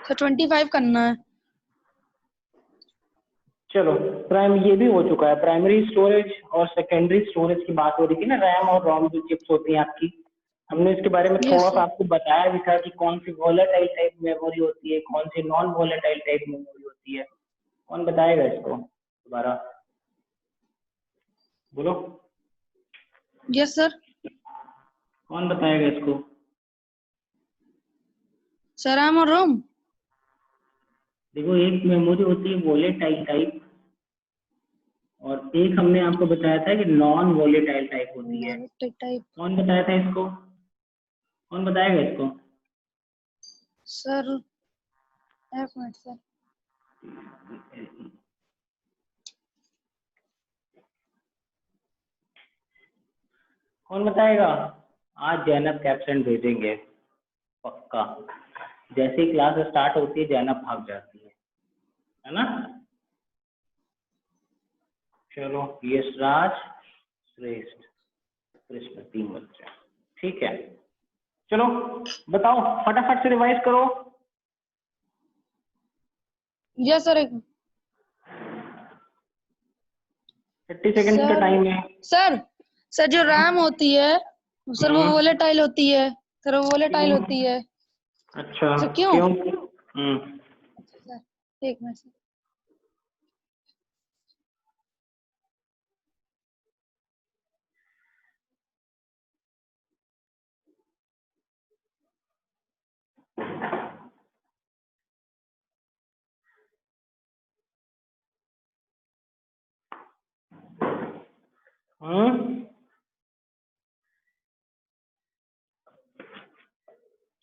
Sir 25 करना है। चलो प्राइम ये भी हो चुका है। प्राइमरी स्टोरेज और सेकेंडरी स्टोरेज की बात हो रही थी ना, रैम और रोम जो चिप्स होती हैं आपकी, हमने इसके बारे में थोड़ा सा आपको बताया भी था कि कौन सी वोलेटाइल टाइप मेमोरी होती है, कौन सी नॉन वोलेटाइल टाइप मेमोरी होती है। कौन बताएगा इसको दोबारा, बोलो। Yes sir. कौन बताएगा इसको? सर रैम और रोम। देखो एक मेमोरी होती है वोलेटाइल टाइप, और एक हमने आपको बताया था कि नॉन वोलेटाइल टाइप होती है। कौन बताया था इसको? कौन बताएगा इसको? सर एक मिनट सर। कौन बताएगा? आज जैनब कैप्शन भेजेंगे पक्का। जैसे ही क्लास स्टार्ट होती है जैनब भाग जाती है ना। चलो यशराज, श्रेष्ठ, कृष्ण, 3 बच्चे, ठीक है। चलो बताओ फटाफट से रिवाइज करो। Yes sir. 30 सेकंड का टाइम है। सर जो रैम होती है सर वो वोलेटाइल होती है। सर वो वोलेटाइल होती है। अच्छा सर क्यों? अच्छा सर एक मिनट सर।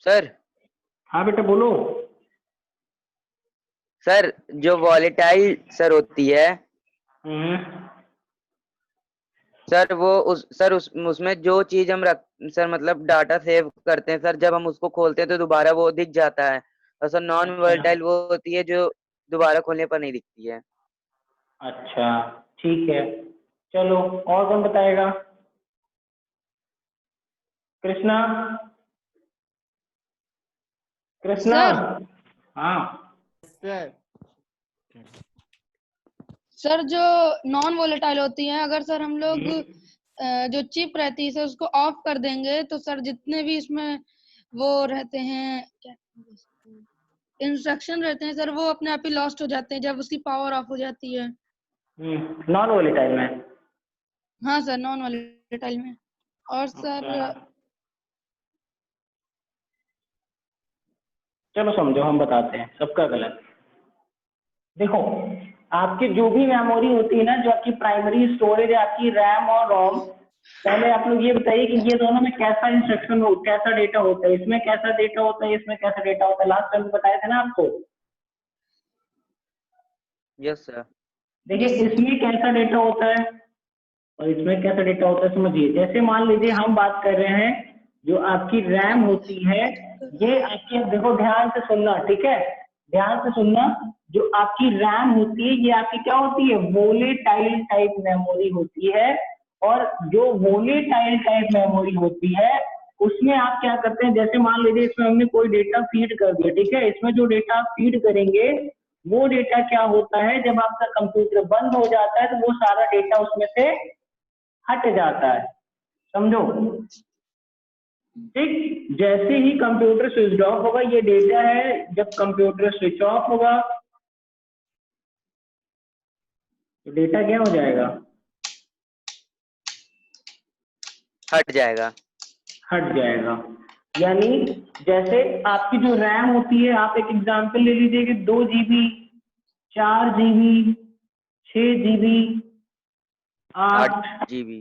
सर। हाँ बेटा बोलो। सर जो वॉलेटाइल सर होती है सर वो उसमें जो चीज हम रख सर मतलब डाटा सेव करते हैं सर, जब हम उसको खोलते हैं तो दोबारा वो दिख जाता है। और सर नॉन वॉलेटाइल वो होती है जो दोबारा खोलने पर नहीं दिखती है। अच्छा ठीक है, चलो और कौन बताएगा? कृष्णा, कृष्णा। हाँ सर जो नॉन वोलेटाइल होती है, अगर सर हम लोग जो चिप रहती है सर उसको ऑफ कर देंगे तो सर जितने भी इसमें वो रहते हैं क्या इंस्ट्रक्शन रहते हैं सर वो अपने आप ही लॉस्ट हो जाते हैं जब उसकी पावर ऑफ हो जाती है। नॉन वोलेटाइल में? हाँ सर नॉन वोलेटाइल में। और सर चलो समझो, हम बताते हैं सबका गलत। देखो आपकी जो भी मेमोरी होती है ना, जो आपकी प्राइमरी स्टोरेज है, आपकी रैम और रोम, पहले आप लोग ये बताइए कि ये दोनों में कैसा इंस्ट्रक्शन हो, कैसा डेटा होता है, इसमें कैसा डेटा होता है, इसमें कैसा डेटा होता है। लास्ट टाइम बताया था ना आपको। Yes sir. देखिए इसमें कैसा डेटा होता है और इसमें कैसा डेटा होता है, समझिए। जैसे मान लीजिए हम बात कर रहे हैं, जो आपकी रैम होती है ये आपकी, देखो ध्यान से सुनना, ठीक है, ध्यान से सुनना। जो आपकी रैम होती है ये आपकी क्या होती है? वोलेटाइल टाइप मेमोरी होती है। और जो वोलेटाइल टाइप मेमोरी होती है उसमें आप क्या करते हैं, जैसे मान लीजिए इसमें हमने कोई डेटा फीड कर दिया, ठीक है, इसमें जो डेटा आप फीड करेंगे वो डेटा क्या होता है, जब आपका कंप्यूटर बंद हो जाता है तो वो सारा डेटा उसमें से हट जाता है, समझो। ठीक, जैसे ही कंप्यूटर स्विच ऑफ होगा, ये डेटा है, जब कंप्यूटर स्विच ऑफ होगा तो डेटा क्या हो जाएगा? हट जाएगा। हट जाएगा। यानी जैसे आपकी जो रैम होती है, आप एक एग्जांपल ले लीजिए कि 2 GB, 4 GB, 6 GB, 8 GB,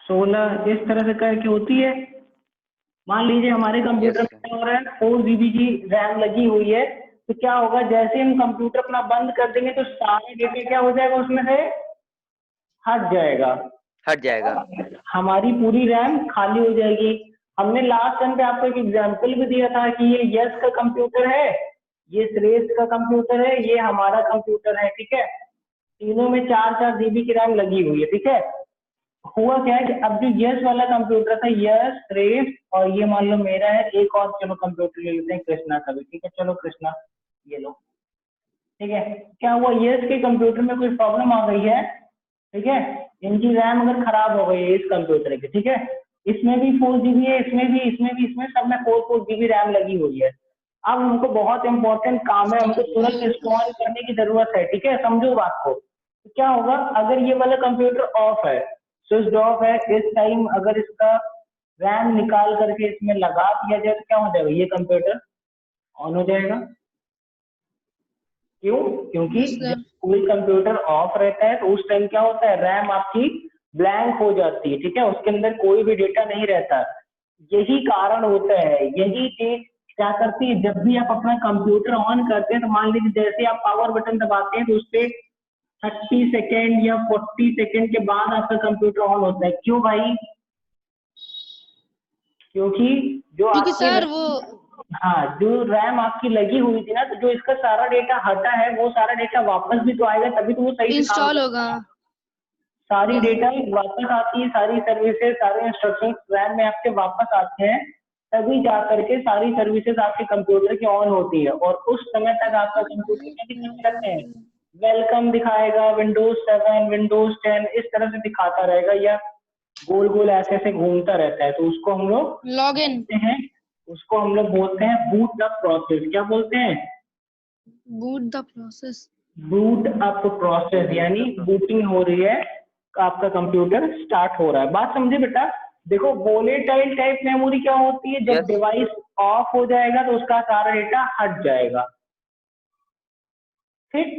16, इस तरह से करके होती है। मान लीजिए हमारे कंप्यूटर में क्या हो रहा है, 4 GB की रैम लगी हुई है, तो क्या होगा, जैसे हम कंप्यूटर अपना बंद कर देंगे तो सारे डेटा क्या हो जाएगा, उसमें से हट जाएगा। हट जाएगा। हमारी पूरी रैम खाली हो जाएगी। हमने लास्ट टाइम पे आपको एक एग्जांपल भी दिया था कि ये यश का कंप्यूटर है, ये श्रेष्ठ का कंप्यूटर है, ये हमारा कंप्यूटर है, ठीक है। तीनों में 4-4 GB की रैम लगी हुई है, ठीक है। हुआ क्या है कि अब जो यश वाला कंप्यूटर था, यश, श्रेष्ठ और ये मान लो मेरा है, एक और चलो कंप्यूटर ले लेते हैं कृष्णा का भी, ठीक है। चलो कृष्णा, ये लो, ठीक है। क्या हुआ, ये इसके कंप्यूटर में कोई प्रॉब्लम आ गई है, ठीक है, इनकी रैम अगर खराब हो गई है इस कंप्यूटर की, ठीक है, इसमें भी 4 GB है, इसमें सब में 4 GB रैम लगी हुई है। अब हमको बहुत इंपॉर्टेंट काम है, हमको तुरंत रिस्पॉन्ड करने की जरूरत है, ठीक है, समझो बात को। तो क्या होगा, अगर ये वाला कंप्यूटर ऑफ है, स्विच ऑफ है, इस टाइम अगर इसका रैम निकाल करके इसमें लगा दिया जाए तो क्या हो जाएगा, ये कंप्यूटर ऑन हो जाएगा। क्यों? क्योंकि जब कोई कंप्यूटर ऑफ रहता है तो उस टाइम क्या होता है, रैम आपकी ब्लैंक हो जाती है, ठीक है, उसके अंदर कोई भी डेटा नहीं रहता। यही कारण होता है, यही चीज क्या करती है, जब भी आप अपना कंप्यूटर ऑन करते हैं तो मान लीजिए जैसे आप पावर बटन दबाते हैं तो उस पर 30 सेकेंड या 40 सेकेंड के बाद आपका कंप्यूटर ऑन होता है। क्यों भाई? क्योंकि क्योंकि सर वो हाँ, जो रैम आपकी लगी हुई थी ना, तो जो इसका सारा डेटा हटा है वो सारा डेटा वापस भी तो आएगा, तभी तो वो सही से काम इंस्टॉल होगा। सारी डेटा वापस आती है, सारी सर्विसेज, सारे इंस्ट्रक्शंस रैम में आपके वापस आते हैं, तभी जा करके सारी सर्विसेज आपके कंप्यूटर की ऑन होती है। और उस समय तक आपका कंप्यूटर क्या दिखाते रहते हैं, वेलकम दिखाएगा, विंडोज 7, विंडोज 10 इस तरह से दिखाता रहेगा, या गोल गोल ऐसे ऐसे घूमता रहता है। तो उसको हम लोग लॉगिन हैं, उसको हम लोग बोलते हैं बूट द प्रोसेस। क्या बोलते हैं? Boot the process. Boot up process, यानी बूटिंग हो रही है, आपका कंप्यूटर स्टार्ट हो रहा है। बात समझे बेटा? देखो, वोलेटाइल टाइप मेमोरी क्या होती है, जब Yes. डिवाइस ऑफ हो जाएगा तो उसका सारा डेटा हट जाएगा, ठीक।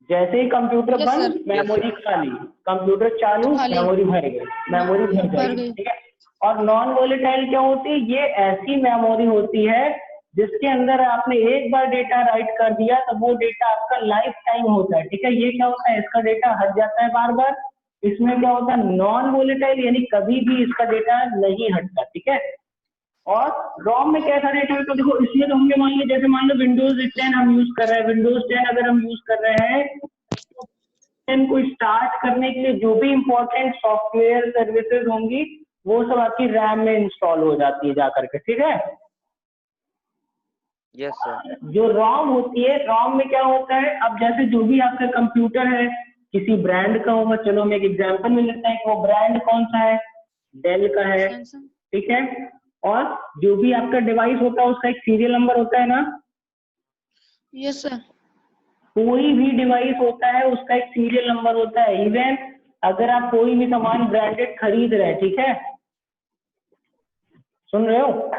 जैसे ही कंप्यूटर Yes, बंद, sir. मेमोरी खाली, कंप्यूटर चालू, खाली। मेमोरी भर गई, मेमोरी भर भर जाएगी, गई। ठीक है। और नॉन वोलेटाइल क्या होती है, ये ऐसी मेमोरी होती है जिसके अंदर आपने एक बार डेटा राइट कर दिया तो वो डेटा आपका लाइफ टाइम होता है, ठीक है। ये क्या होता है, इसका डेटा हट जाता है बार बार। इसमें क्या होता है, नॉन वोलेटाइल, यानी कभी भी इसका डेटा नहीं हटता, ठीक है। और रॉम में कैसा डेटा है, तो देखो इसमें तो हमने मान लिया, जैसे मान लो विंडोज 10 हम यूज कर रहे हैं, विंडोज 10 अगर हम यूज कर रहे हैं तो 10 को स्टार्ट करने के लिए जो भी इंपॉर्टेंट सॉफ्टवेयर सर्विसेज होंगी वो सब आपकी रैम में इंस्टॉल हो जाती है जाकर के, ठीक है। Yes sir. जो रॉम होती है, रॉम में क्या होता है, अब जैसे जो भी आपका कंप्यूटर है किसी ब्रांड का होगा, चलो मैं एक एग्जांपल में लेता है कि वो ब्रांड कौन सा है, डेल का है, ठीक है। और जो भी आपका डिवाइस होता है उसका एक सीरियल नंबर होता है ना। Yes sir. कोई भी डिवाइस होता है उसका एक सीरियल नंबर होता है। इवन अगर आप कोई भी सामान ब्रांडेड खरीद रहे हैं, ठीक है, सुन रहे हो?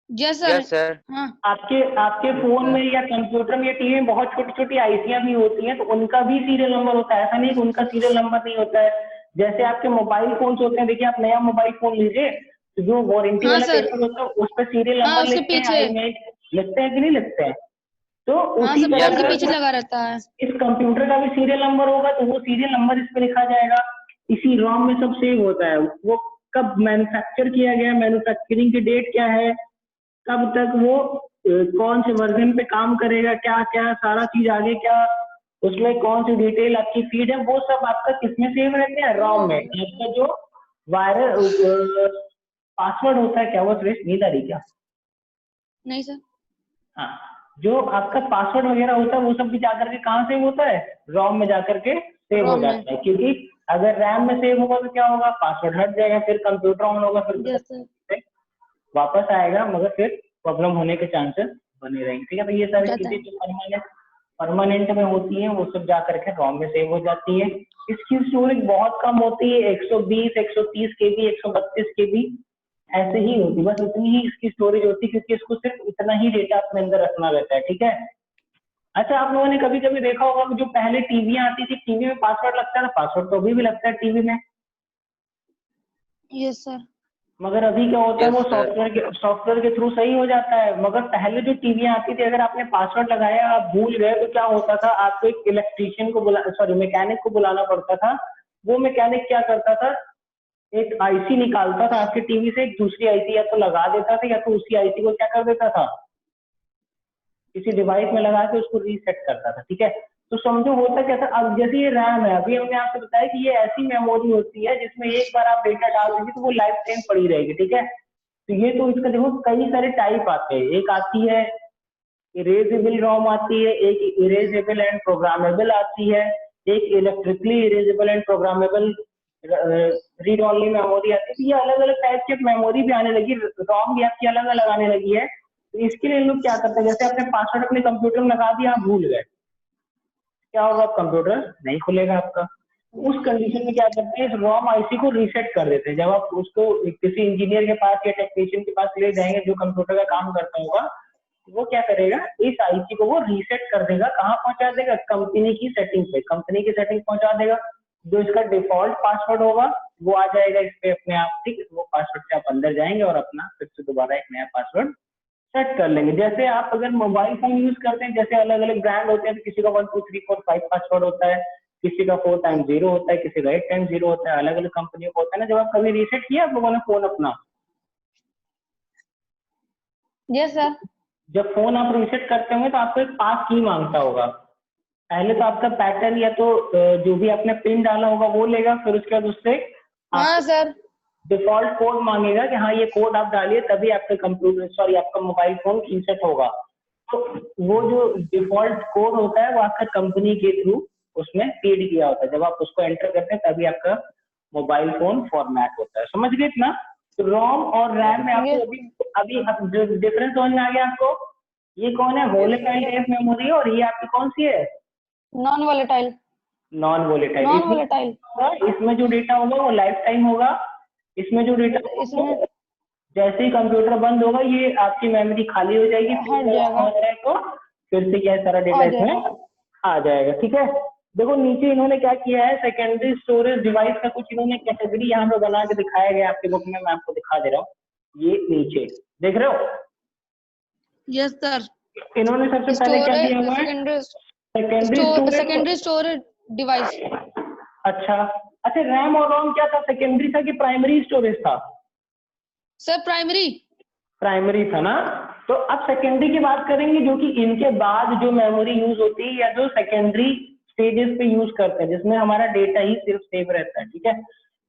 Yes sir. Yes sir. हाँ। आपके फोन में या कंप्यूटर में या टीवी में बहुत छोटी छोटी आईसियां भी होती हैं, तो उनका भी सीरियल नंबर होता है। ऐसा नहीं कि उनका सीरियल नंबर नहीं होता है। जैसे आपके मोबाइल फोन होते हैं, देखिए आप नया मोबाइल फोन लीजिए तो जो वारंटी हाँ वाला सर। पेपर होता है उस पर सीरियल हाँ, नंबर उसके लिखते हैं, पीछे। लिखते हैं कि नहीं लिखते हैं? तो हाँ, उसी सब तरह फोन के का पीछे लगा रहता है। इस कंप्यूटर का भी सीरियल नंबर होगा, तो वो सीरियल नंबर इस पे लिखा जाएगा। इसी रॉम में सब सेव होता है, वो कब मैन्युफैक्चर किया गया, मैन्युफैक्चरिंग की डेट क्या है, कब तक वो कौन से वर्जन पे काम करेगा, क्या क्या सारा चीज आगे क्या उसमें कौन सी डिटेल आपकी फीड है, वो सब आपका किसमें सेव रहते हैं, रॉम में। आपका जो वायरस पासवर्ड होता है, क्या वो सुरेश नींद आ रही क्या? नहीं सर। हाँ, जो आपका पासवर्ड वगैरह होता है वो सब भी जाकर के कहाँ सेव होता है, रॉम में जाकर के सेव हो ROM में। जाता है। क्योंकि अगर रैम में सेव होगा तो क्या होगा, पासवर्ड हट जाएगा, फिर कंप्यूटर ऑन होगा, फिर यस सर। वापस आएगा, मगर फिर प्रॉब्लम होने के चांसेस बने रहेंगे, ठीक है। तो ये सारी जाता चीजें है। जो परमानेंट में होती हैं वो सब जाकर के रॉम में सेव हो जाती है। इसकी स्टोरेज बहुत कम होती है, 120 130 KB 132 KB ऐसे ही होती, बस इतनी ही इसकी स्टोरेज होती है, क्योंकि इसको सिर्फ इतना ही डेटा अपने अंदर रखना रहता है, ठीक है। अच्छा, आप लोगों ने कभी कभी देखा होगा कि जो पहले टीवियां आती थी, टीवी में पासवर्ड लगता था, पासवर्ड तो अभी भी लगता है टीवी में, यस सर। मगर अभी क्या होता है Yes, वो sir. सॉफ्टवेयर के थ्रू सही हो जाता है। मगर पहले जो टीवियां आती थी, अगर आपने पासवर्ड लगाया आप भूल गए तो क्या होता था, आपको एक इलेक्ट्रीशियन को मैकेनिक को बुलाना पड़ता था। वो मैकेनिक क्या करता था, एक आईसी निकालता था आपके टीवी से, एक दूसरी आईसी या तो लगा देता था, या तो उसी आईसी को क्या कर देता था, किसी डिवाइस में लगा के उसको रीसेट करता था, ठीक है। तो समझो होता क्या था, अब जैसे ये रैम है, अभी हमने आपको बताया कि ये ऐसी मेमोरी होती है जिसमें एक बार आप डेटा डाल देंगे तो वो लाइफ टाइम पड़ी रहेगी, ठीक है। तो ये तो इसका देखो कई सारे टाइप आते हैं, एक आती है इरेजेबल रोम आती है, एक इरेजेबल एंड प्रोग्रामेबल आती है, एक electrically erasable and programmable read only memory आती है। ये अलग अलग टाइप की मेमोरी भी आने लगी, रोम भी आपकी अलग अलग आने लगी है। तो इसके लिए लोग क्या करते हैं, जैसे आपने पासवर्ड अपने कंप्यूटर में लगा दिया, आप भूल गए, क्या होगा, कंप्यूटर नहीं खुलेगा आपका। उस कंडीशन में क्या करते हैं, इस रोम आईसी को रीसेट कर देते हैं। जब आप उसको किसी इंजीनियर के पास या टेक्नीशियन के पास ले जाएंगे जो कंप्यूटर का काम करता होगा, वो क्या करेगा, इस आईसी को वो रीसेट कर देगा, कहाँ पहुंचा देगा, कंपनी की सेटिंग पे, कंपनी की सेटिंग पहुंचा देगा। जो इसका डिफॉल्ट पासवर्ड होगा वो आ जाएगा इस पे अपने आप, ठीक है। वो पासवर्ड से आप अंदर जाएंगे और अपना फिर से दोबारा एक नया पासवर्ड सेट कर लेंगे। जैसे आप अगर मोबाइल फोन यूज करते हैं, जैसे अलग अलग ब्रांड होते हैं, तो किसी का 1 2 3 4 5 पासवर्ड होता है, किसी का 4 टाइम 0 होता है, किसी का 8 टाइम 0 होता है, अलग अलग कंपनियों का होता है ना। जब आप कभी रीसेट किया आप लोगों ने फोन अपना, यस सर। जब फोन आप रीसेट करते होंगे तो आपको एक पास की मांगता होगा। पहले तो आपका पैटर्न या तो जो भी आपने पिन डाला होगा वो लेगा, फिर उसके बाद उससे हाँ सर। डिफॉल्ट कोड मांगेगा कि हाँ ये कोड आप डालिए तभी आपका कंप्यूटर, सॉरी आपका मोबाइल फोन रीसेट होगा। तो वो जो डिफॉल्ट कोड होता है वो आपका कंपनी के थ्रू उसमें फीड किया होता है। जब आप उसको एंटर करते हैं तभी आपका मोबाइल फोन फॉर्मेट होता है। समझ गए इतना? तो रोम और रैम में आपको अभी डिफरेंस समझ में आ गया आपको? ये कौन है, वोलेटाइल टाइप मेमोरी, और ये आपकी कौन सी है, non volatile. Non volatile. Non volatile इसमें जो डेटा होगा वो लाइफ टाइम होगा। इसमें जो डेटा इसमें जैसे ही कंप्यूटर बंद होगा ये आपकी मेमोरी खाली हो जाएगी, हट जाएगा, तो फिर से क्या सारा डेटा इसमें आ जाएगा, ठीक है। देखो नीचे इन्होंने क्या किया है, सेकेंडरी स्टोरेज डिवाइस का कुछ इन्होंने कैटेगरी यहाँ पे बना के दिखाया गया आपके बुक में, मैं आपको दिखा दे रहा हूँ। ये नीचे देख रहे हो? Yes sir. इन्होंने सबसे पहले क्या दिया हुआ है, सेकेंडरी स्टोरेज डिवाइस। अच्छा अच्छा, रैम और रोम क्या था, सेकेंडरी था कि प्राइमरी स्टोरेज था? Sir primary. प्राइमरी था ना। तो अब सेकेंडरी की बात करेंगे, जो कि इनके बाद जो मेमोरी यूज होती है या जो सेकेंडरी स्टेजेस पे यूज करते हैं, जिसमें हमारा डेटा ही सिर्फ सेव रहता है, ठीक है।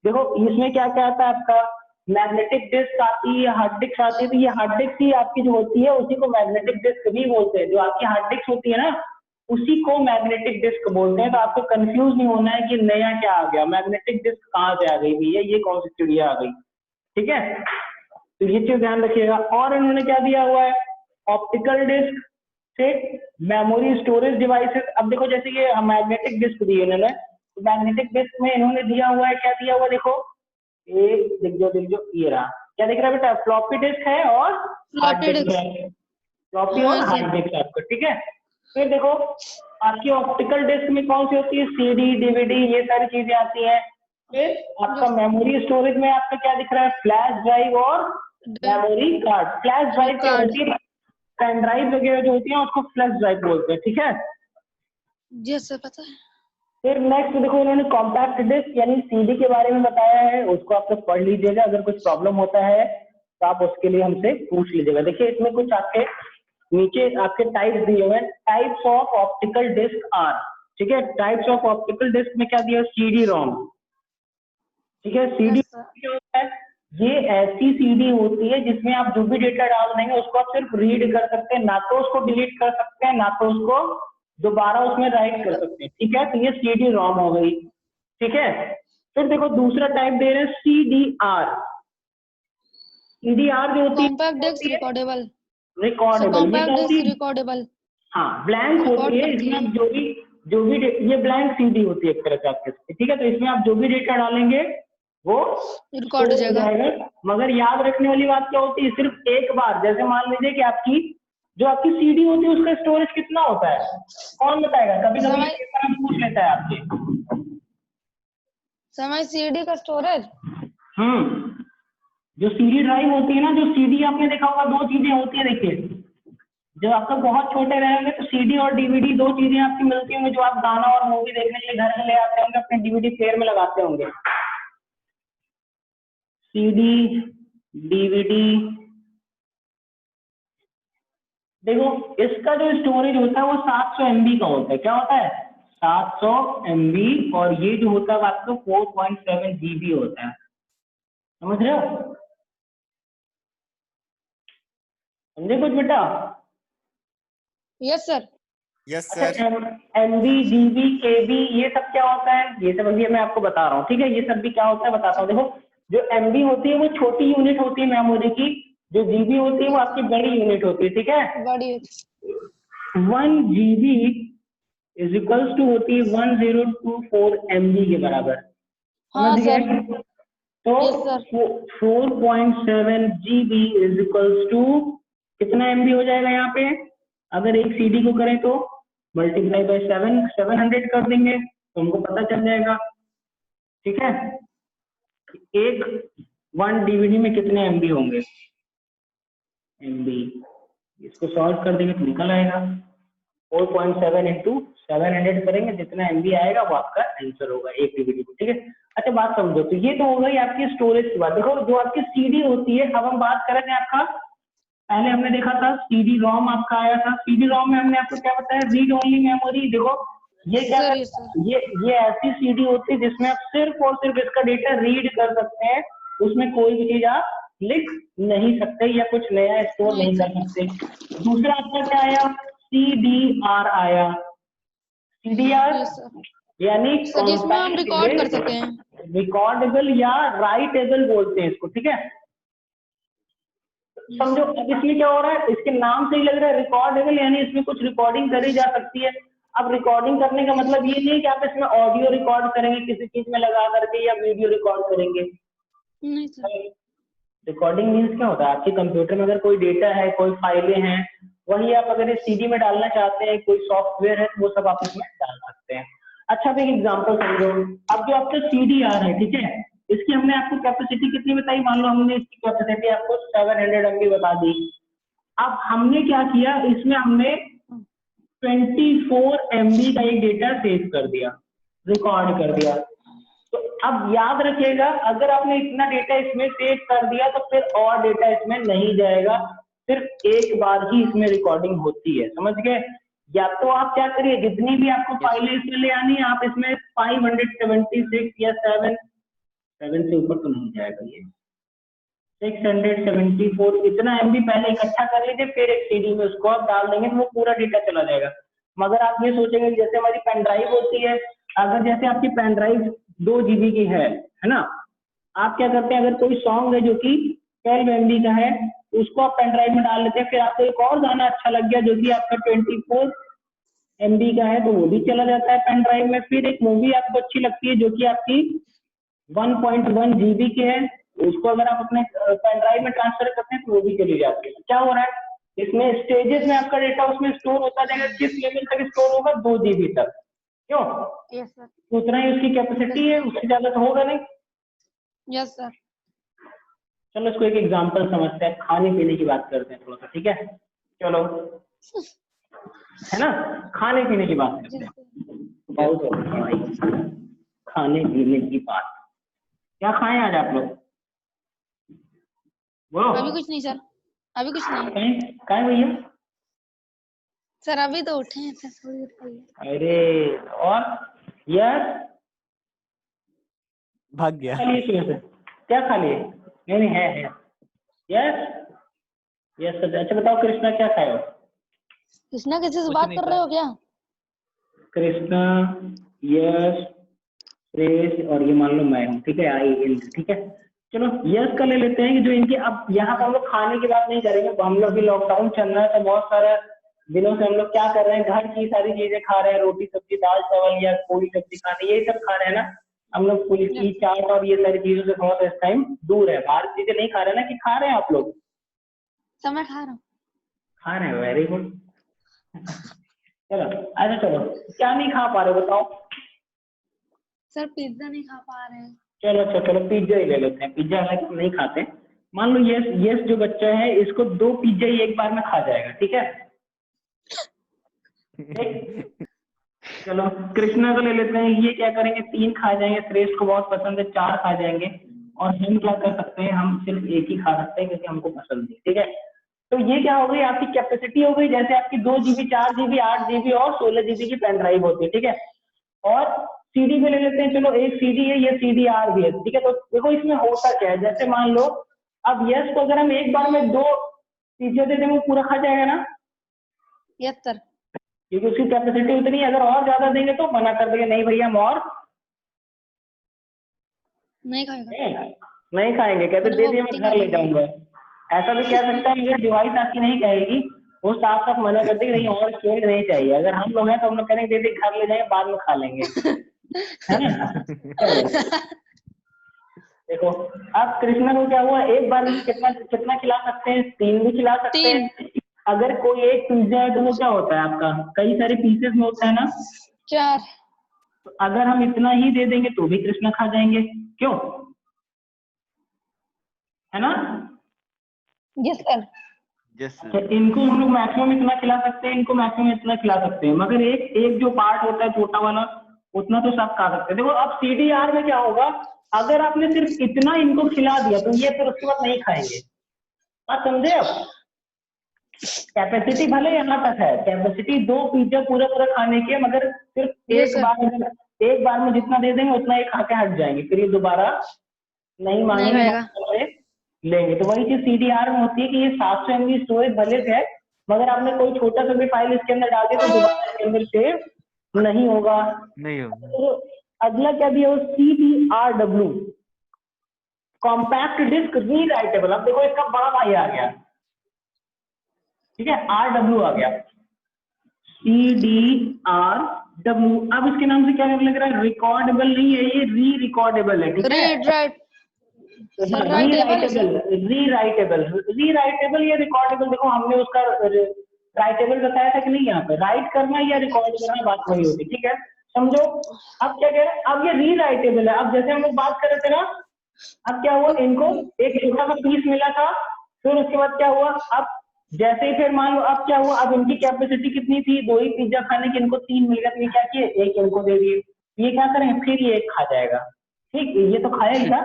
देखो इसमें क्या क्या आता है आपका, मैग्नेटिक डिस्क आती है, हार्ड डिस्क आती है। तो ये हार्ड डिस्क ही आपकी जो होती है उसी को मैग्नेटिक डिस्क भी बोलते हैं। जो आपकी हार्ड डिस्क होती है ना उसी को मैग्नेटिक डिस्क बोलते हैं। तो आपको कंफ्यूज नहीं होना है कि नया क्या आ गया, मैग्नेटिक डिस्क कहाँ से आ गई भैया, ये कौन सी चिड़िया आ गई, ठीक है। तो ये चीज ध्यान रखिएगा। और इन्होंने क्या दिया हुआ है, ऑप्टिकल डिस्क से मेमोरी स्टोरेज डिवाइसेस। अब देखो जैसे ये मैग्नेटिक डिस्क दी है इन्होंने, तो मैग्नेटिक डिस्क में इन्होंने दिया हुआ है, क्या दिया हुआ देखो, एक दिख जो ये रहा, क्या दिख रहा है बेटा, फ्लॉपी डिस्क है और हार्ड डिस्क है, फ्लॉपी और हार्ड डिस्क आपको, ठीक है। फिर देखो आपकी ऑप्टिकल डिस्क में कौन सी होती है, सीडी डीवीडी ये सारी चीजें आती हैं। फिर आपका मेमोरी स्टोरेज में आपका क्या दिख रहा है, फ्लैश ड्राइव और मेमोरी कार्ड। फ्लैश ड्राइव क्या होती है, पेन ड्राइव वगैरह जो होती है उसको फ्लैश ड्राइव बोलते हैं, ठीक है। जी सर पता है। फिर नेक्स्ट देखो इन्होंने कॉम्पैक्ट डिस्क यानी सीडी के बारे में बताया है, उसको आप लोग पढ़ लीजिएगा। अगर कुछ प्रॉब्लम होता है तो आप उसके लिए हमसे पूछ लीजिएगा। देखिए इसमें कुछ आपके नीचे आपके टाइप्स दिए हुए हैं, types of optical disc are, ठीक है। टाइप्स ऑफ ऑप्टिकल डिस्क में क्या दिया, सीडी रोम, ठीक है। सीडी क्या होता है, ये ऐसी सीडी होती है जिसमें आप जो भी डेटा डाल देंगे उसको आप सिर्फ रीड कर सकते हैं, ना तो उसको डिलीट कर सकते हैं, ना तो उसको दोबारा उसमें राइट कर सकते हैं, ठीक है। तो ये सीडी रोम हो गई, ठीक है। फिर देखो दूसरा टाइप दे रहे हैं सीडीआर। सीडीआर जो होती है कॉम्पैक्ट डिस्क रिकॉर्डेबल। रिकॉर्डेबल, हाँ ब्लैंक होती है। इसमें आप जो भी ये ब्लैंक सीडी होती है एक तरह से आपके, ठीक है। तो इसमें आप जो भी डेटा डालेंगे वो रिकॉर्ड हो जाएगा। मगर याद रखने वाली बात क्या होती है, सिर्फ एक बार, जैसे मान लीजिए कि आपकी जो आपकी सीडी होती है उसका स्टोरेज कितना होता है, कौन बताएगा? कभी कभी पूछ लेता है आपसे समय सीडी का स्टोरेज। जो सीडी ड्राइव होती है ना, जो सीडी आपने देखा होगा दो चीजें होती है, देखिए जब आपका बहुत छोटे रहेंगे तो सीडी और डीवीडी दो चीजें आपकी मिलती होंगी, जो आप गाना और मूवी देखने के लिए घर में ले आते होंगे, अपने डीवीडी प्लेयर में लगाते होंगे। सीडी डीवीडी, देखो इसका जो स्टोरेज होता है वो 700 MB का होता है। क्या होता है, 700 MB। और ये जो होता है आपका 4.7 GB होता है, समझ रहे हो? समझे कुछ बेटा? Yes sir. यस अच्छा, सर। MB, GB, KB ये सब क्या होता है? ये सब अभी मैं आपको बता रहा हूँ, ठीक है। ये सब भी क्या होता है बताता हूँ। देखो, जो MB होती है वो छोटी यूनिट होती है मेमोरी की, जो GB होती है वो आपकी बड़ी यूनिट होती है, ठीक है। बड़ी। 1 GB इज इक्वल्स टू होती है 1024 MB के बराबर, हाँ समझ सर। गए? तो yes sir. 4.7 GB is equals to कितना MB हो जाएगा यहाँ पे? अगर एक CD को करें तो मल्टीप्लाई बाय 700 कर देंगे तो हमको पता चल जाएगा, ठीक है। एक 1 DVD में कितने MB होंगे? MB इसको सॉल्व कर देंगे तो निकल आएगा। 4.7 इंटू 700 करेंगे, जितना MB आएगा वो आपका आंसर होगा एक DVD को, ठीक है। अच्छा, बात समझो। तो ये तो हो गई आपकी स्टोरेज की बात। देखो, जो आपकी CD होती है, अब हम बात करेंगे आपका, पहले हमने देखा था CD ROM आपका आया था। CD ROM में हमने आपको क्या बताया? Read only memory. देखो, ये क्या सर, कर, यस सर। ये ऐसी CD होती है जिसमें आप सिर्फ और सिर्फ इसका डेटा रीड कर सकते हैं, उसमें कोई भी चीज आप लिख नहीं सकते या कुछ नया स्टोर नहीं कर सकते। दूसरा आपका क्या आया? CDR आया। CDR yes sir. यानी सर, जिसमें हम रिकॉर्ड कर सकें। रिकॉर्डेबल या राइटेबल बोलते हैं इसको, ठीक है। समझो, अब इसमें क्या हो रहा है? इसके नाम से ही लग रहा है रिकॉर्डेबल, यानी इसमें कुछ रिकॉर्डिंग करी जा सकती है। अब रिकॉर्डिंग करने का मतलब ये नहीं है कि आप इसमें ऑडियो रिकॉर्ड करेंगे किसी चीज में लगा करके या वीडियो रिकॉर्ड करेंगे। नहीं सर। रिकॉर्डिंग मीन्स क्या होता है? आपके कंप्यूटर में अगर कोई डेटा है, कोई फाइलें हैं, वही आप अगर इस CD में डालना चाहते हैं, कोई सॉफ्टवेयर है, तो वो सब आप इसमें डाल सकते हैं। अच्छा, अब एक एग्जांपल समझो। अब जो आपका CDR है, ठीक है, इसकी हमने आपको कैपेसिटी कितनी बताई? मान लो हमने इसकी कैपेसिटी आपको 700 MB बता दी। अब हमने क्या किया? इसमें हमने 24 MB का एक डेटा सेव कर दिया, रिकॉर्ड कर दिया। तो अब याद रखिएगा, अगर आपने इतना डेटा इसमें सेव कर दिया तो फिर और डेटा इसमें नहीं जाएगा, सिर्फ एक बार ही इसमें रिकॉर्डिंग होती है, समझ गए? या तो आप क्या करिए, जितनी भी आपको फाइलें इसमें ले आनी है, आप इसमें 576 या 7 से ऊपर तो नहीं जाएगा, ये 674 इतना MB पहले इकट्ठा कर लीजिए, फिर एक CD में उसको आप डाल देंगे तो वो पूरा डेटा चला जाएगा। मगर आप ये सोचेंगे जैसे हमारी पेन ड्राइव होती है, अगर जैसे आपकी पेन ड्राइव 2 GB की है ना, आप क्या करते हैं? अगर कोई सॉन्ग है जो कि 12 MB का है, उसको आप पेन ड्राइव में डाल लेते हैं, फिर आपको एक और गाना अच्छा लग गया जो कि आपका 24 MB का है, तो वो भी चला जाता है पेन ड्राइव में। फिर एक मूवी आपको अच्छी लगती है जो कि आपकी 1.1 GB की है, उसको अगर आप अपने पेन ड्राइव में ट्रांसफर करते हैं तो वो भी चली जाती है। क्या हो रहा है? इसमें स्टेजेस में आपका डेटा उसमें स्टोर होता जाएगा। किस लेवल तक स्टोर होगा? 2 GB तक। क्यों? Yes sir. उतना ही उसकी कैपेसिटी है, उससे ज्यादा तो होगा नहीं। Yes sir. चलो, इसको एक एग्जांपल समझते हैं, खाने पीने की बात करते हैं थोड़ा सा, ठीक है? चलो, है ना, खाने पीने की बात करते हैं। बहुत हो गया भाई, खाने पीने की बात। क्या खाएं आज आप लोग? वो अभी कुछ नहीं सर, अभी कुछ नहीं। क्या है भैया? सर अभी तो उठे हैं सर, थोड़ी देर पहले। अरे, और यस भाग गया। खा लिए सुबह से? क्या खा लिए? नहीं नहीं, है यस यस सर। अच्छा बताओ, कृष्णा क्या खाए हो? कृष्णा किसी से कुछ बात नहीं कर सर। रहे हो क्या? कृष्णा, यस, सुरेश और ये मान लो मैं हूँ, ठीक है, आई, ठीक है। चलो यस का ले लेते हैं कि जो इनके, अब यहाँ पर हम लोग खाने की बात नहीं करेंगे, हम लोग भी लॉकडाउन चल रहा है तो बहुत सारा दिनों से हम लोग क्या कर रहे हैं, घर की सारी चीजें खा रहे हैं, रोटी सब्जी दाल चावल या कोई सब्जी खाने, यही सब खा रहे हैं ना हम लोग। फुल्की चाट और ये सारी चीजों से थोड़ा सा इस टाइम दूर है, बाहर चीजें नहीं खा रहे हैं ना, कि खा रहे हैं आप लोग? समय खा रहा हूँ। खा रहे हैं, वेरी गुड। चलो, अच्छा चलो, क्या नहीं खा पा रहे बताओ? सर पिज्जा नहीं खा पा रहे हैं। चलो अच्छा, चलो पिज्जा ही ले लेते हैं। पिज्जा हालांकि हम नहीं खाते। मान लो यस, यस जो बच्चा है इसको 2 पिज्जा ही एक बार में खा जाएगा, ठीक है? चलो कृष्णा को ले लेते हैं, ये क्या करेंगे? 3 खा जाएंगे, श्रेष्ठ को बहुत पसंद है 4 खा जाएंगे, और हम क्या कर सकते हैं? हम सिर्फ 1 ही खा सकते हैं क्योंकि हमको पसंद है, ठीक है? तो ये क्या हो गई? आपकी कैपेसिटी हो गई, जैसे आपकी 2 GB 4 GB 8 GB और 16 GB की पेन ड्राइव होती है, ठीक है? और CD में ले लेते हैं, चलो एक CD है, ये CDR भी है, ठीक है? तो देखो इसमें होता क्या है, जैसे मान लो अब यस को अगर हम एक बार में 2 पिज्जा दे दें वो पूरा खा जाएगा ना, यस सर। क्योंकि उसकी कैपेसिटी उतनी है, अगर और ज्यादा देंगे तो मना कर देंगे, नहीं भैया हम और नहीं खाएगा। नहीं खाएंगे, कहते मतलब दे वो दिए मैं टिंग घर ले आएगा। जाऊंगा। ऐसा भी कह सकता है, अगर डिवाइस आपकी नहीं कहेगी, वो साफ साफ मना कर देगी नहीं और स्टोरेज नहीं चाहिए। अगर हम लोग हैं तो हम लोग कहेंगे दे दे घर ले जाएंगे, बाद में खा लेंगे, है ना। चलो देखो, अब कृष्णा को क्या हुआ, एक बार में कितना कितना खिला सकते हैं, 3 भी खिला सकते 3। हैं। अगर कोई एक पिज्जा है तो वो क्या होता है आपका, कई सारे पीसेस में होता है ना। 4। तो अगर हम इतना ही दे देंगे तो भी कृष्णा खा जाएंगे, क्यों, है ना। Yes sir. अच्छा, इनको हम लोग मैक्सिमम इतना खिला सकते हैं, इनको मैक्सिमम इतना खिला सकते हैं, मगर एक एक जो पार्ट होता है छोटा वाला, उतना तो सब खा सकते हैं। देखो अब CDR में क्या होगा, अगर आपने सिर्फ इतना इनको खिला दिया तो ये फिर उसके बाद नहीं खाएंगे। बात समझे आप। कैपेसिटी भले यहाँ तक है, कैपेसिटी 2 पिज्जा पूरा पूरा खाने की है, मगर सिर्फ यस सर। एक बार में जितना दे देंगे उतना ही खा के हट जाएंगे, फिर ये दोबारा नहीं मांगेंगे, खाएगा। लेंगे। तो वही चीज CDR में होती है कि ये 700 MB स्टोरेज भले है, मगर आपने कोई छोटा सा भी फाइल इसके अंदर डाल दी तो दोबारा इसके अंदर सेव नहीं होगा। तो अगला क्या दिया हो, CDRW, कॉम्पैक्ट डिस्क रीराइटेबल। अब देखो इसका बड़ा भाई आ गया, ठीक है, RW आ गया, CDRW। अब इसके नाम से क्या लग रहा है, रिकॉर्डेबल नहीं है, ये री रिकॉर्डेबल है, ठीक है। रीराइटेबल या रिकॉर्डेबल, देखो हमने उसका राइटेबल बताया था कि नहीं, यहाँ पे राइट करना या रिकॉर्ड करना बात वही होती, ठीक है, समझो। अब क्या कह रहे हैं, अब ये रीराइटेबल है। अब जैसे हम लोग बात कर रहे थे ना, अब क्या हुआ, इनको एक छोटा सा पीस मिला था, फिर उसके बाद क्या हुआ, अब जैसे ही फिर मान लो अब क्या हुआ, अब इनकी कैपेसिटी कितनी थी, 2 ही पिज्जा खाने की, इनको 3 मिल गया, तो ये क्या किए, एक इनको दे दिए। ये क्या करेंगे, फिर ये एक खा जाएगा, ठीक, ये तो खाया ही था,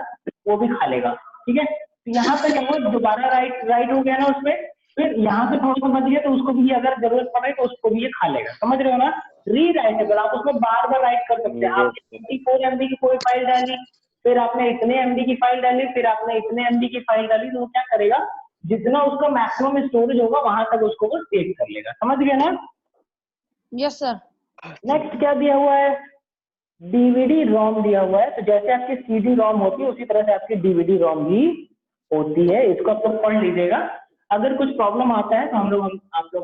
वो भी खा लेगा, ठीक है। तो यहाँ पे क्या हुआ, दोबारा राइट हो गया ना उसमें, फिर यहाँ पे थोड़ा सा बच गया तो उसको भी अगर जरूरत पड़े तो उसको भी ये खा लेगा, समझ रहे हो ना। रीराइटेबल, आप उसमें बार बार राइट कर सकते हैं। आपने 4 MB की कोई फाइल डाली, फिर आपने इतने MB की फाइल डाली, फिर आपने इतने MB की फाइल डाली, तो वो क्या करेगा, जितना उसका मैक्सिमम स्टोरेज होगा वहां तक उसको वो सेव कर लेगा, समझ गया ना। Yes sir. नेक्स्ट क्या दिया हुआ है, DVD ROM दिया हुआ है। तो जैसे आपकी CD ROM होती है उसी तरह से आपकी DVD ROM भी होती है, इसको आप लोग पढ़ लीजिएगा। अगर कुछ प्रॉब्लम आता है तो आप लोग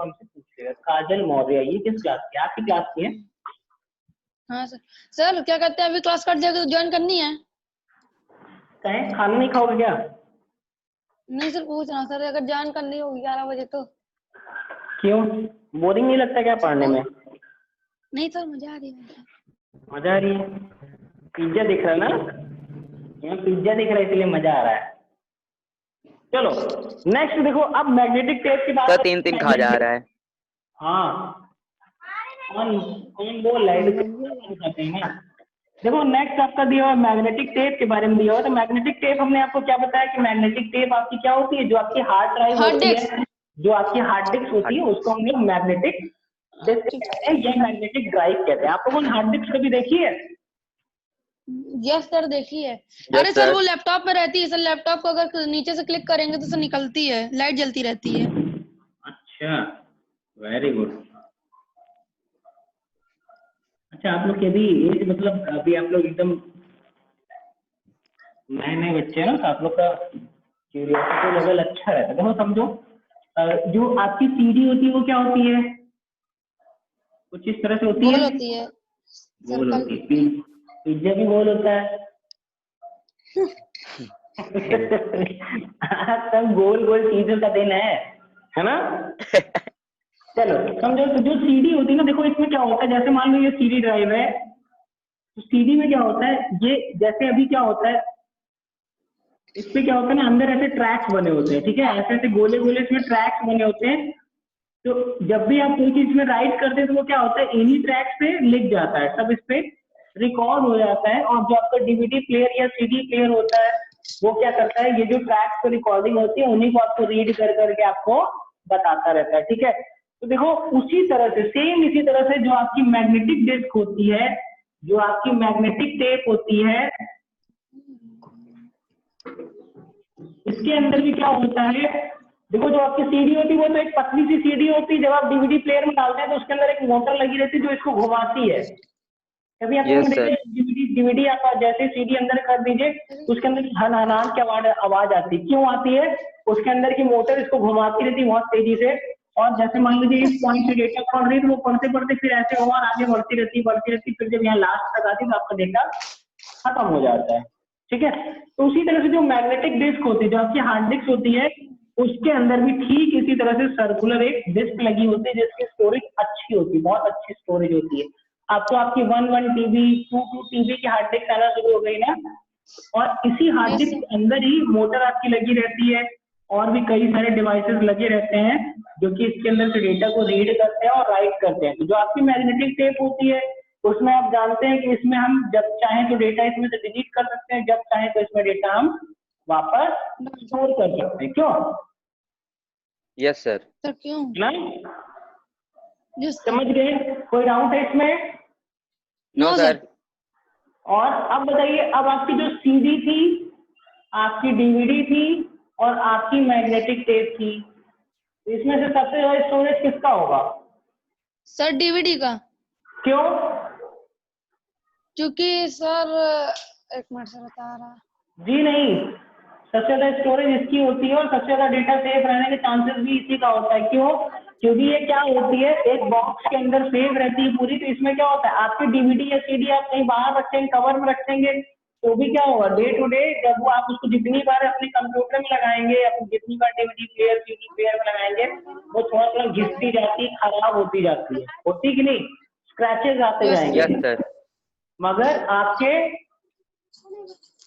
हमसे पूछिएगा। काजल मौर्य, ये किस क्लास की, आपकी क्लास की है। हाँ सर। सर क्या कहते हैं, अभी क्लास कट जाएगी तो ज्वाइन करनी है। कहें खाना नहीं खाओगे क्या। नहीं सर, पूछ रहा हूँ सर, अगर ज्वाइन करनी होगी 11 बजे तो। क्यों, बोरिंग नहीं लगता क्या पढ़ने में। नहीं सर, मजा आ रही है। मजा आ रही है, पिज्जा दिख रहा है ना, यहाँ पिज्जा दिख रहा है इसलिए मजा आ रहा है। चलो नेक्स्ट देखो, अब मैग्नेटिक टेप की बात। तो 3 खा जा रहा है। हाँ कौन कौन बोल रहा है। देखो नेक्स्ट आपका दिया हुआ मैग्नेटिक टेप के बारे में दिया हुआ। तो मैग्नेटिक टेप हमने आपको क्या बताया कि मैग्नेटिक टेप आपकी क्या होती है, जो आपकी हार्ड ड्राइव होती है, जो आपकी हार्ड डिस्क होती है, उसको हम लोग मैग्नेटिक डिस्क कहते हैं या मैग्नेटिक ड्राइव कहते हैं। आप लोगों ने हार्ड डिस्क कभी देखी है। यस सर, देखिए। अरे सर वो लैपटॉप पे रहती है सर, लैपटॉप को अगर नीचे से क्लिक करेंगे तो सर निकलती है, लाइट जलती रहती है। अच्छा, वेरी गुड। अच्छा, आप लोग के भी एज मतलब अभी आप लोग एकदम नए नए बच्चे हैं ना, तो आप लोग का क्यूरियोसिटी लेवल अच्छा रहता है। देखो समझो, जो आपकी सीडी होती है वो क्या होती है, कुछ इस तरह से होती है, गोल होती है, गोल होती है। पिज्जा भी गोल होता है। सब गोल गोल चीजों का दिन है ना। चलो समझो, तो जो सीडी होती है ना, देखो इसमें क्या होता है, जैसे मान लो ये सीडी ड्राइव है, तो सीडी में क्या होता है, ये जैसे अभी क्या होता है, इस पे क्या होता है ना, अंदर ऐसे ट्रैक्स बने होते हैं, ठीक है, ऐसे ऐसे गोले गोले इसमें ट्रैक्स बने होते हैं। तो जब भी आप कोई चीज में राइट करते हैं तो वो क्या होता है, इन्हीं ट्रैक्स पे लिख जाता है, सब इस पे रिकॉर्ड हो जाता है। और जो आपका DVD प्लेयर या CD प्लेयर होता है वो क्या करता है, ये जो ट्रैक्स पे रिकॉर्डिंग होती है उन्हीं को आपको रीड कर करके आपको बताता रहता है, ठीक है। तो देखो उसी तरह से, सेम इसी तरह से जो आपकी मैग्नेटिक डिस्क होती है, जो आपकी मैग्नेटिक टेप होती है, इसके अंदर भी क्या होता है, देखो जो आपकी सीडी होती है वो तो एक पतली सी सीडी डीवीडी होती है, जब आप डीवीडी प्लेयर में डालते हैं तो उसके अंदर एक मोटर लगी रहती है जो इसको घुमाती है। कभी आपने Yes, sir. डीवीडी आप जैसे सीडी अंदर कर दीजिए तो उसके अंदर हन की आवाज आती है। क्यों आती है? उसके अंदर की मोटर इसको घुमाती रहती है बहुत तेजी से, और जैसे मान लीजिए इस पॉइंट से डेटा पढ़ रही है तो वो पढ़ते पढ़ते फिर ऐसे और आगे बढ़ती रहती, फिर जब यहाँ लास्ट तक आती है तो आपका डेटा खत्म हो जाता है। ठीक है, तो उसी तरह से जो मैग्नेटिक डिस्क होती है, जो आपकी हार्ड डिस्क होती है, उसके अंदर भी ठीक इसी तरह से सर्कुलर एक डिस्क लगी होती है जिसकी स्टोरेज अच्छी होती है, बहुत अच्छी स्टोरेज होती है। अब तो आपकी 1 टीबी 2 टीबी की हार्ड डिस्क आना शुरू हो गई ना, और इसी हार्ड डिस्क के अंदर ही मोटर आपकी लगी रहती है, और भी कई सारे डिवाइसेस लगे रहते हैं जो कि इसके अंदर से डेटा को रीड करते हैं और राइट करते हैं। तो जो आपकी मैग्नेटिक टेप होती है उसमें आप जानते हैं कि इसमें हम जब चाहें तो डेटा इसमें से डिलीट कर सकते हैं, जब चाहें तो इसमें डेटा हम वापस स्टोर कर सकते हैं। क्यों? Yes sir. सर क्यों? ना Yes, समझ गए? कोई डाउट है इसमें? No No, sir. और अब बताइए, अब आपकी जो सीडी थी, आपकी डीवीडी थी और आपकी मैग्नेटिक टेप थी, इसमें से सबसे ज्यादा स्टोरेज किसका होगा? सर डीवीडी का। क्यों? क्योंकि सर एक मिनट से बता रहा। जी नहीं, सबसे ज्यादा स्टोरेज इसकी होती है और सबसे ज्यादा डेटा सेफ रहने के चांसेस भी इसी का होता है। क्यों? क्योंकि ये क्या होती है, एक बॉक्स के अंदर सेव रहती है पूरी। तो इसमें क्या होता है, आपकी डीवीडी या सीडी आप कहीं बाहर रखेंगे, कवर में रखेंगे, तो भी क्या होगा, डे टू डे जब वो आप उसको जितनी बार अपने कंप्यूटर में लगाएंगे, अपनी जितनी बार डीवीडी प्लेयर सीडी प्लेयर में लगाएंगे, वो थोड़ा थोड़ा घिसती जाती, खराब होती जाती है, होती कि नहीं? स्क्रैचेस आते जाएंगे। Yes sir. मगर आपके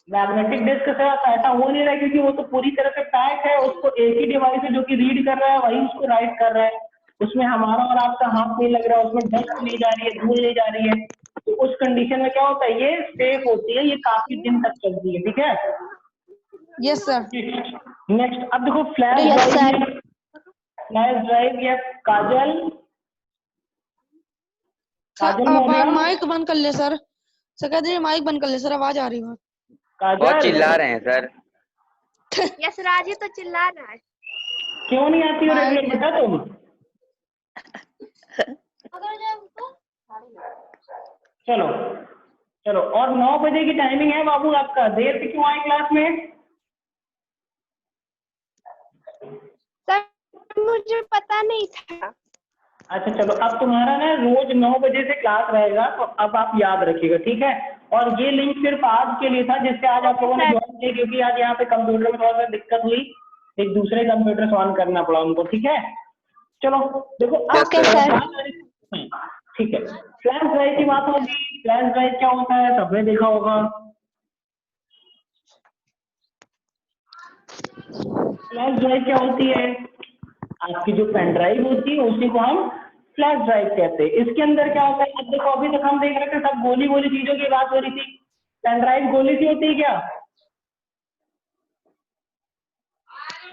मैग्नेटिक डिस्क के साथ ऐसा हो नहीं रहा है, क्योंकि वो तो पूरी तरह से पैक है, उसको एक ही डिवाइस है जो कि रीड कर रहा है, वही उसको राइट कर रहा है। उसमें हमारा और आपका हाथ नहीं लग रहा है, उसमें डस्ट नहीं जा रही है, धूल नहीं जा रही है। तो उस कंडीशन में क्या होता है, ये सेफ होती है, ये काफी दिन तक चलती है। ठीक है? Yes sir. नेक्स्ट, अब देखो flash Yes, drive, sir. Flash drive या काजल, काजल सर मोहम्मद, माइक बंद कर ले सर। सर कह दीजिए माइक बंद कर ले सर, आवाज आ रही है। बहुत काजल चिल्ला रहे हैं सर। यस राजी तो चिल्ला रहा है। क्यों नहीं आती हो रेगुलर बेटा तुम? चलो चलो, और 9 बजे की टाइमिंग है बाबू आपका, देर से क्यों आए क्लास में? सर मुझे पता नहीं था। अच्छा चलो, अब तुम्हारा ना रोज 9 बजे से क्लास रहेगा, तो अब आप याद रखिएगा। ठीक है? और ये लिंक सिर्फ आज के लिए था, जिससे आज आप लोगों ने ज्वाइन किया, क्योंकि आज यहाँ पे कंप्यूटर में थोड़ा सा दिक्कत हुई, एक दूसरे कंप्यूटर से ऑन करना पड़ा उनको। ठीक है? चलो देखो, ओके सर। ठीक है, फ्लैश ड्राइव की बात होगी। फ्लैश ड्राइव क्या होता है, सबने देखा होगा। फ्लैश ड्राइव क्या होती है, आपकी जो पेन ड्राइव होती है उसी को हम फ्लैश ड्राइव कहते हैं। इसके अंदर क्या होता है, अब देखो अभी तक हम देख रहे थे सब गोली गोली चीजों की बात हो रही थी। पेन ड्राइव गोली सी होती है क्या?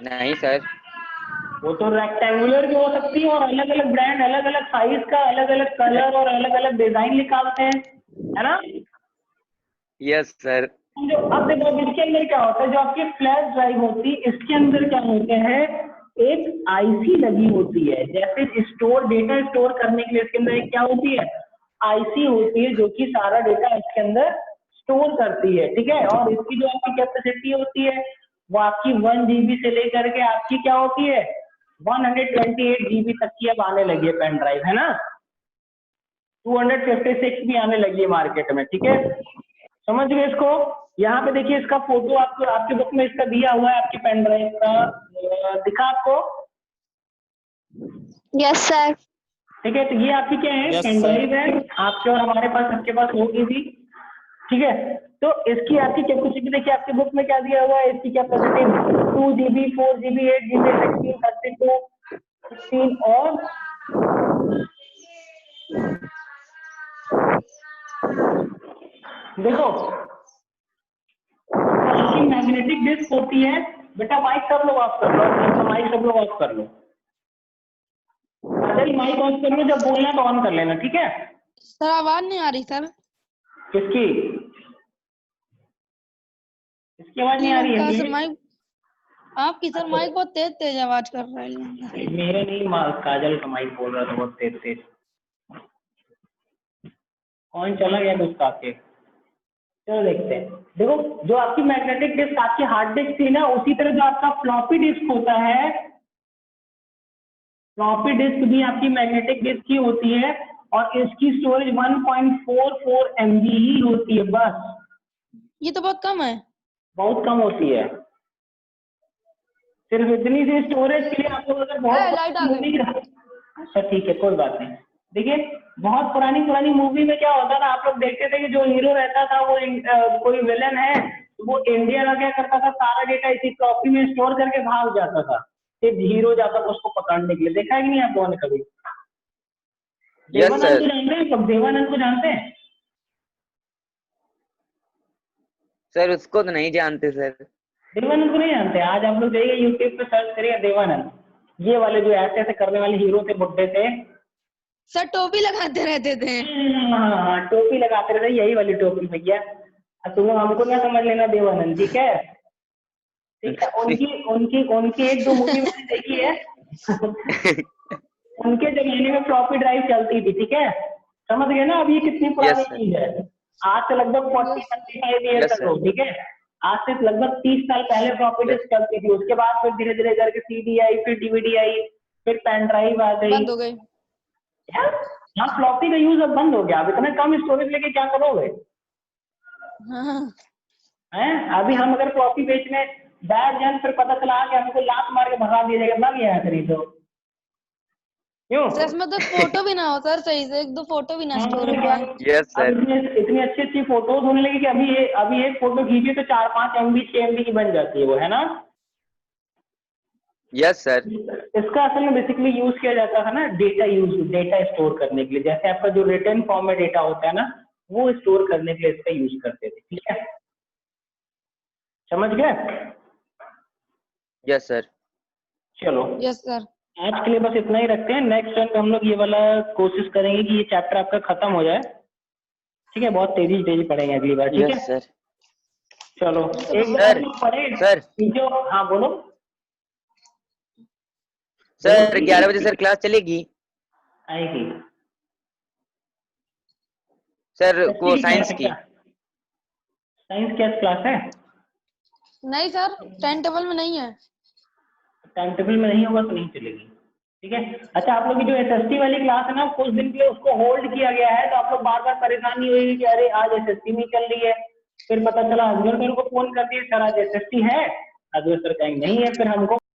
नहीं सर। वो तो रेक्टेंगुलर भी हो सकती है, और अलग अलग ब्रांड, अलग अलग साइज का, अलग अलग कलर और अलग अलग डिजाइन निकालते हैं, है ना? Yes sir. जो अब देखो इसके अंदर क्या होता है, जो आपकी फ्लैश ड्राइव होती है इसके अंदर क्या होते हैं, एक आईसी लगी होती है। जैसे स्टोर डेटा स्टोर करने के लिए इसके अंदर एक क्या होती है, आईसी होती है, जो कि सारा डेटा इसके अंदर स्टोर करती है। ठीक है? और इसकी जो आपकी कैपेसिटी होती है वो आपकी 1 GB से लेकर के आपकी क्या होती है, 128 GB तक की अब आने लगी है पेन ड्राइव, है ना? 256 भी आने लगी है मार्केट में। ठीक है? समझ गए इसको? यहाँ पे देखिए, इसका फोटो आपको आपके बुक में इसका दिया हुआ है, आपकी पेन ड्राइव का दिखा आपको। Yes sir. ठीक है? तो ये आपकी क्या है, पेन ड्राइव है, आपके और हमारे पास, सबके पास होगी भी। ठीक है? तो इसकी आपकी कैपेसिटी देखिए, आपके बुक में क्या दिया हुआ है, इसकी कैपेसिटी 2 GB 4 GB 8 GB 16 32 16 और देखो आपकी मैग्नेटिक डिस्क होती है। बेटा माइक सब लोग ऑफ कर लो, माइक सब लोग ऑफ कर लो, माइक ऑफ कर लो, जब बोलना तो ऑन कर लेना। ठीक है? सर आवाज नहीं आ रही सर। किसकी? इसकी आवाज नहीं आ रही है? सर माइक आपकी सर माइक बहुत तेज तेज आवाज कर रहा है। मेरे नहीं, काजल का माइक बोल रहा था बहुत तेज तेज। कौन चला गया कुछ आपके? चलो देखते हैं। देखो, जो आपकी मैग्नेटिक डिस्क, आपकी हार्ड डिस्क थी ना, उसी तरह जो आपका फ्लॉपी डिस्क होता है, फ्लॉपी डिस्क भी आपकी मैग्नेटिक डिस्क ही होती है, और इसकी स्टोरेज 1.44 MB ही होती है बस। ये तो बहुत कम है। बहुत कम होती है। सिर्फ इतनी सी स्टोरेज के लिए आप लोग अगर बहुत लाइट आ गई। मूवी, अच्छा ठीक है कोई बात नहीं। देखिए, बहुत पुरानी पुरानी मूवी में क्या होता था, आप लोग देखते थे कि जो हीरो रहता था वो कोई विलन है, वो इंडिया का क्या करता था, सारा डेटा इसी फ्लॉपी में स्टोर करके भाग जाता था, सिर्फ हीरो जाता था उसको पकड़ने के लिए। देखा है कि नहीं आप लोगों ने कभी? यस देवानंद को सर। जानते हैं? सब देवानंद को जानते हैं? सर उसको तो नहीं जानते सर। देवानंद को नहीं जानते? आज आप लोग जाइए यूट्यूब पे सर्च करिए देवानंद, ये वाले जो ऐसे ऐसे करने वाले हीरो थे, बुड्ढे थे। सर टोपी लगाते रहते थे। हाँ, टोपी लगाते रहते, यही वाली टोपी भैया। तुम लोग हमको ना समझ लेना देवानंद, ठीक है? ठीक है, उनकी उनकी उनकी एक दो मूवी मैंने देखी है। उनके जमाने में फ्लॉपी ड्राइव चलती थी, ठीक है? समझ गए ना? अब ये कितनी पुरानी Yes, sir. चीज है। आज से लगभग 40-45 ईयर Yes, तक हो, sir. ठीक है? आज से लगभग 30 साल पहले फ्लॉपी Yes. डिस्क चलती थी। उसके बाद फिर धीरे धीरे करके CD आई, फिर DVD आई, फिर पेन ड्राइव आ गई। बंद हो गई। हाँ, फ्लॉपी का यूज अब बंद हो गया। अब इतना कम स्टोरेज लेके क्या करोगे? हाँ। हैं? अभी हम अगर फ्लॉपी बेचने बैठ जाए, फिर पता चला कि हमको लात मार के भगा दिया जाएगा, भाग यहाँ खरीदो। क्यों? सर इसमें तो फोटो भी ना हो सर, सही से एक दो फोटो भी ना स्टोर हो पाए। Yes, अब sir. इतनी अच्छी अच्छी फोटोज होने लगी कि अभी एक फोटो खींचे तो 4-5 MB 6 MB की बन जाती है वो, है ना? Yes, sir. इसका असल में बेसिकली यूज किया जाता है ना डेटा स्टोर करने के लिए। जैसे आपका जो रिटर्न फॉर्म में डेटा होता है ना, वो स्टोर करने के लिए इसका यूज करते थे, ठीक है? समझ गए? Yes, sir. चलो, यस सर। आज के लिए बस इतना ही रखते हैं। नेक्स्ट टाइम हम लोग ये वाला कोशिश करेंगे कि ये चैप्टर आपका खत्म हो जाए, ठीक है? बहुत तेजी तेजी पढ़ेंगे अगली बार, ठीक Yes, है? sir. चलो, एक Sir, बार पढ़े sir. जो, हाँ बोलो। सर 11 बजे सर क्लास चलेगी? आएगी सर वो साइंस की। साइंस क्या क्लास है? नहीं सर, टाइम टेबल में नहीं है। टाइम टेबल में नहीं होगा तो नहीं चलेगी, ठीक है? अच्छा, आप लोग की जो SST वाली क्लास है ना, कुछ दिन के लिए उसको होल्ड किया गया है, तो आप लोग बार बार परेशान नहीं होगी कि अरे आज SST नहीं चल रही है। फिर पता चला हस्बैंड मेरे को फोन कर दिए, सर आज SST है, अगले सर कहीं नहीं है, फिर हमको